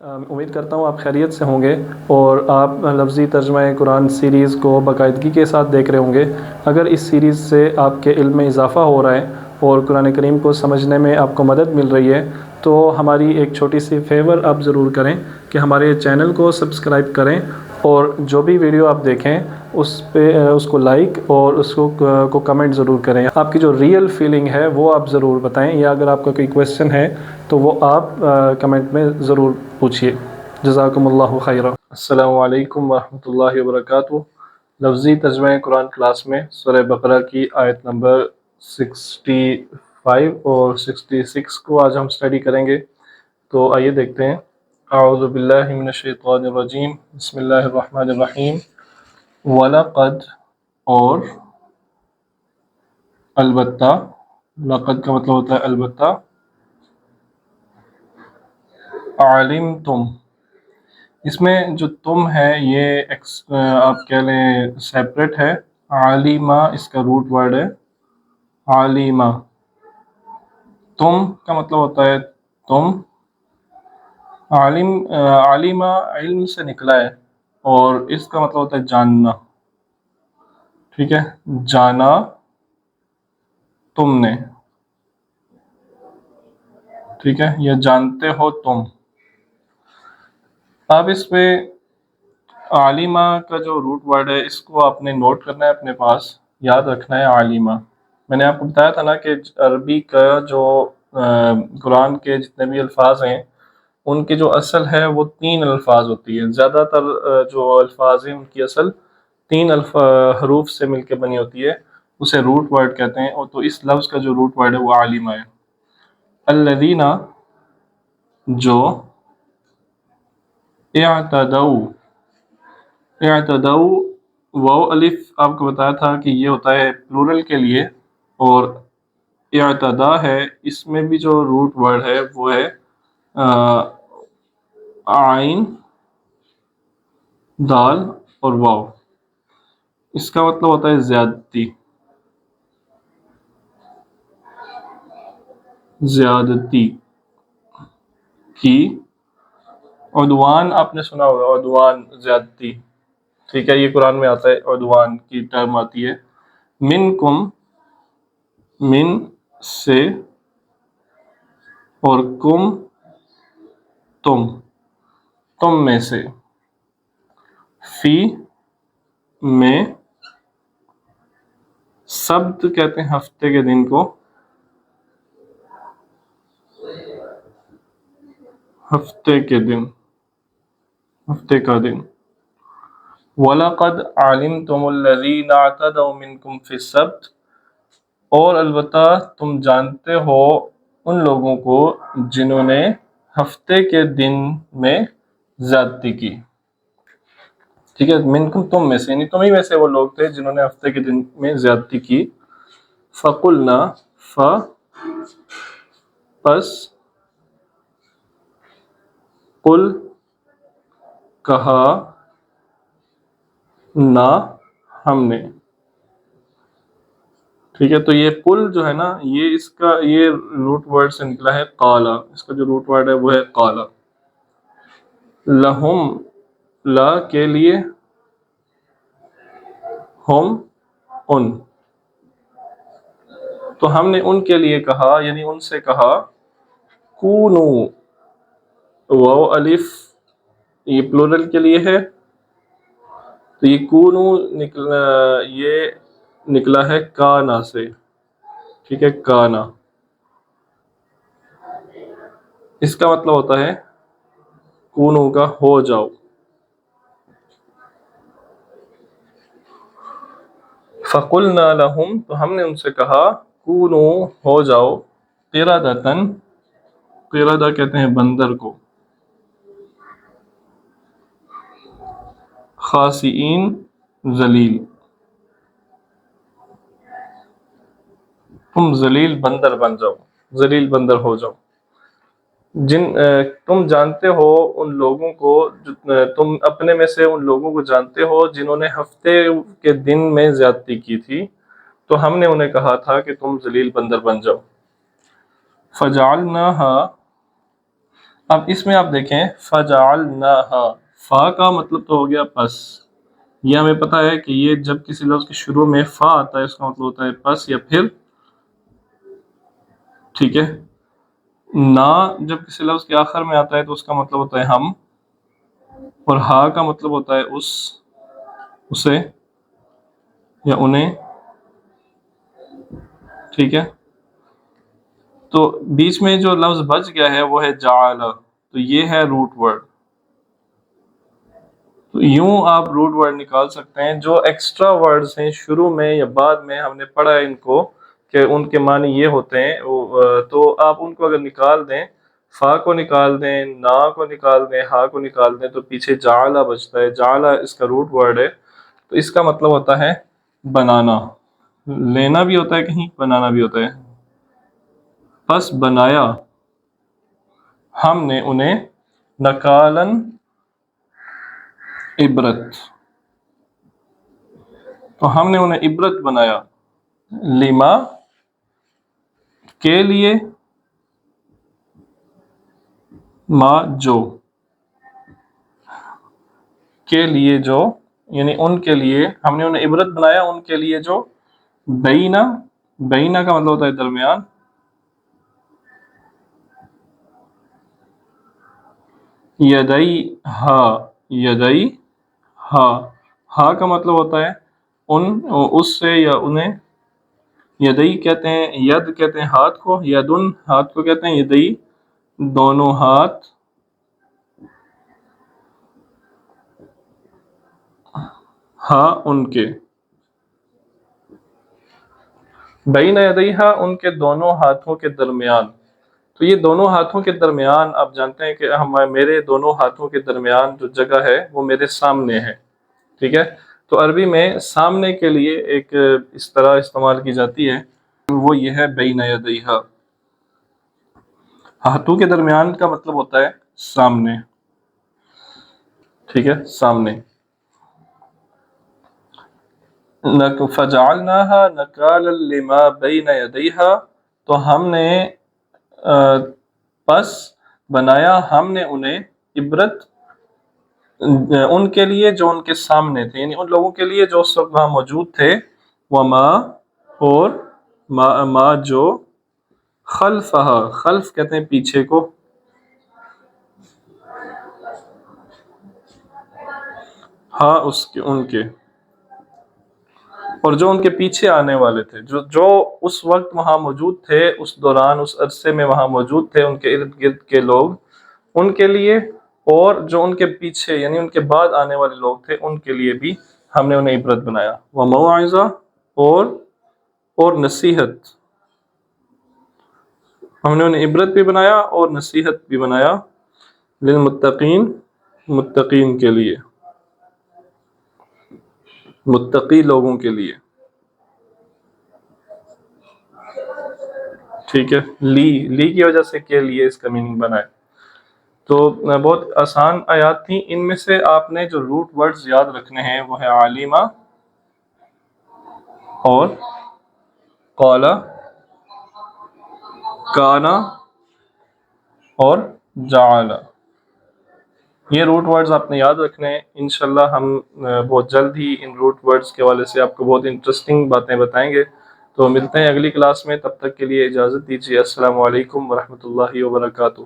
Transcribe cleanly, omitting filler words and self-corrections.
امید کرتا ہوں آپ خیریت سے ہوں گے اور آپ لفظی ترجمہ قرآن سیریز کو باقاعدگی کے ساتھ دیکھ رہے ہوں گے۔ اگر اس سیریز سے آپ کے علم میں اضافہ ہو رہا ہے اور قرآن کریم کو سمجھنے میں آپ کو مدد مل رہی ہے تو ہماری ایک چھوٹی سی فیور آپ ضرور کریں کہ ہمارے چینل کو سبسکرائب کریں اور جو بھی ویڈیو آپ دیکھیں اس کو لائک اور اس کو کمنٹ ضرور کریں۔ آپ کی جو ریئل فیلنگ ہے وہ آپ ضرور بتائیں، یا اگر آپ کا کوئی کویسچن ہے تو وہ آپ کمنٹ میں ضرور پوچھیے۔ جزاکم اللہ خیرہ۔ السلام علیکم ورحمۃ اللہ وبرکاتہ۔ لفظی ترجمہ قرآن کلاس میں سورہ بقرہ کی آیت نمبر 65 اور 66 کو آج ہم اسٹڈی کریں گے، تو آئیے دیکھتے ہیں۔ اعوذ باللہ من الشیطان الرجیم، بسم اللہ الرحمن الرحیم۔ وَلَقَدْ اور البتہ، لقد کا مطلب ہوتا ہے البتہ، علمتم، اس میں جو تم ہے یہ آپ کہہ لیں سیپریٹ ہے۔ عالمہ اس کا روٹ ورڈ ہے، عالمہ۔ تم کا مطلب ہوتا ہے تم، عالمہ علم سے نکلا ہے اور اس کا مطلب ہوتا ہے جاننا، ٹھیک ہے، جانا تم نے، ٹھیک ہے، یا جانتے ہو تم۔ اب اس پہ عالمہ کا جو روٹ ورڈ ہے اس کو آپ نے نوٹ کرنا ہے، اپنے پاس یاد رکھنا ہے۔ عالمہ، میں نے آپ کو بتایا تھا نا کہ عربی کا جو قرآن کے جتنے بھی الفاظ ہیں ان کی جو اصل ہے وہ 3 الفاظ ہوتی ہے۔ زیادہ تر جو الفاظ ہیں ان کی اصل 3 حروف سے مل کے بنی ہوتی ہے، اسے روٹ ورڈ کہتے ہیں۔ اور تو اس لفظ کا جو روٹ ورڈ ہے وہ عالمہ ہے۔ الذین، جو، اعتدوا، واو الف آپ کو بتایا تھا کہ یہ ہوتا ہے پلورل کے لیے، اور اعتدا ہے، اس میں بھی جو روٹ ورڈ ہے وہ ہے عین، دال اور واو۔ اس کا مطلب ہوتا ہے زیادتی، زیادتی کی۔ عدوان آپ نے سنا ہوگا، عدوان زیادتی، ٹھیک ہے، یہ قرآن میں آتا ہے، عدوان کی ٹرم آتی ہے۔ منکم، من سے، اور کم تم میں سے۔ فی میں، سبت کہتے ہیں ہفتے کے دن کو، ہفتے کے دن، ہفتے کا دن۔ وَلَقَدْ عَلِمْتُمُ الَّذِينَ اعْتَدَوْا مِنْكُمْ فِي السَّبْتِ، اور البتہ تم جانتے ہو ان لوگوں کو جنہوں نے ہفتے کے دن میں زیادتی کی، ٹھیک ہے، منکم تم میں سے، یعنی تم ہی میں سے وہ لوگ تھے جنہوں نے ہفتے کے دن میں زیادتی کی۔ فَقُلْنَا، پس، قل کہا، نا ہم نے، ٹھیک ہے، تو یہ قل جو ہے نا یہ اس کا یہ روٹ ورڈ سے نکلا ہے قالا، اس کا جو روٹ ورڈ ہے وہ ہے قالا۔ لہم، لا کے لیے، ہم ان، تو ہم نے ان کے لیے کہا، یعنی ان سے کہا، کونو، واو الف یہ پلورل کے لیے ہے، تو یہ کونو یہ نکلا ہے کانا سے، ٹھیک ہے، کانا، اس کا مطلب ہوتا ہے کونو کا ہو جاؤ۔ فَقُلْنَا لَهُمْ، تو ہم نے ان سے کہا، کونو ہو جاؤ، قردۃً، قردہ کہتے ہیں بندر کو، خاسئین، ذلیل، تم ذلیل بندر بن جاؤ، ذلیل بندر ہو جاؤ۔ تم جانتے ہو ان لوگوں کو، تم اپنے میں سے ان لوگوں کو جانتے ہو جنہوں نے ہفتے کے دن میں زیادتی کی تھی، تو ہم نے انہیں کہا تھا کہ تم ذلیل بندر بن جاؤ۔ فجعلناها، اب اس میں آپ دیکھیں فجعلناہا، فا کا مطلب تو ہو گیا پس، یہ ہمیں پتہ ہے کہ یہ جب کسی لفظ کے شروع میں فا آتا ہے اس کا مطلب ہوتا ہے پس یا پھر، ٹھیک ہے۔ نا جب کسی لفظ کے آخر میں آتا ہے تو اس کا مطلب ہوتا ہے ہم، اور ہا کا مطلب ہوتا ہے اس، اسے یا انہیں، ٹھیک ہے۔ تو بیچ میں جو لفظ بچ گیا ہے وہ ہے جعل، تو یہ ہے روٹ ورڈ۔ تو یوں آپ روٹ ورڈ نکال سکتے ہیں۔ جو ایکسٹرا ورڈز ہیں شروع میں یا بعد میں ہم نے پڑھا ہے ان کو کہ ان کے معنی یہ ہوتے ہیں، تو آپ ان کو اگر نکال دیں، فا کو نکال دیں، نا کو نکال دیں، ہا کو نکال دیں، تو پیچھے جعل بچتا ہے۔ جعل اس کا روٹ ورڈ ہے، تو اس کا مطلب ہوتا ہے بنانا، لینا بھی ہوتا ہے کہیں، بنانا بھی ہوتا ہے۔ پس بنایا ہم نے انہیں نکالن عبرت، تو ہم نے انہیں عبرت بنایا، لما کے لیے، ما جو کے لیے جو، یعنی ان کے لیے ہم نے انہیں عبرت بنایا، ان کے لیے جو بینا، بینا کا مطلب ہوتا ہے درمیان، یدئی ہا، یدئی ہا، ہا کا مطلب ہوتا ہے ان، اس سے یا انہیں۔ یدئی کہتے ہیں، ید کہتے ہیں ہاتھ کو، یدن ہاتھ کو کہتے ہیں، یدئی دونوں ہاتھ، ہاں ان کے، بین یدیہا ان کے دونوں ہاتھوں کے درمیان۔ تو یہ دونوں ہاتھوں کے درمیان، آپ جانتے ہیں کہ میرے دونوں ہاتھوں کے درمیان جو جگہ ہے وہ میرے سامنے ہے، ٹھیک ہے۔ تو عربی میں سامنے کے لیے ایک اس طرح استعمال کی جاتی ہے، وہ یہ ہے بین یدیہا، ہاتھوں کے درمیان کا مطلب ہوتا ہے سامنے، ٹھیک ہے، سامنے۔ فجعلناها نکالا لما بین یدیہا، تو ہم نے پس بنایا ہم نے انہیں عبرت ان کے لیے جو ان کے سامنے تھے، یعنی ان لوگوں کے لیے جو اس وقت وہاں موجود تھے، وما اور ما جو خلفہا، خلف کہتے ہیں پیچھے کو، ہاں اس کے، ان کے، اور جو ان کے پیچھے آنے والے تھے، جو اس وقت وہاں موجود تھے، اس دوران، اس عرصے میں وہاں موجود تھے، ان کے ارد گرد کے لوگ، ان کے لیے، اور جو ان کے پیچھے یعنی ان کے بعد آنے والے لوگ تھے ان کے لیے بھی ہم نے انہیں عبرت بنایا، وموعظہ اور نصیحت، ہم نے انہیں عبرت بھی بنایا اور نصیحت بھی بنایا، للمتقین متقین کے لیے، متقی لوگوں کے لیے، ٹھیک ہے۔ لی کی وجہ سے کے لیے اس کا میننگ بنا ہے۔ تو بہت آسان آیات تھیں، ان میں سے آپ نے جو روٹ ورڈز یاد رکھنے ہیں وہ ہے عالمہ اور قالا، کانا اور جعل، یہ روٹ ورڈز آپ نے یاد رکھنے ہیں۔ انشاءاللہ ہم بہت جلد ہی ان روٹ ورڈز کے حوالے سے آپ کو بہت انٹرسٹنگ باتیں بتائیں گے۔ تو ملتے ہیں اگلی کلاس میں، تب تک کے لیے اجازت دیجیے۔ السلام علیکم ورحمۃ اللہ وبرکاتہ۔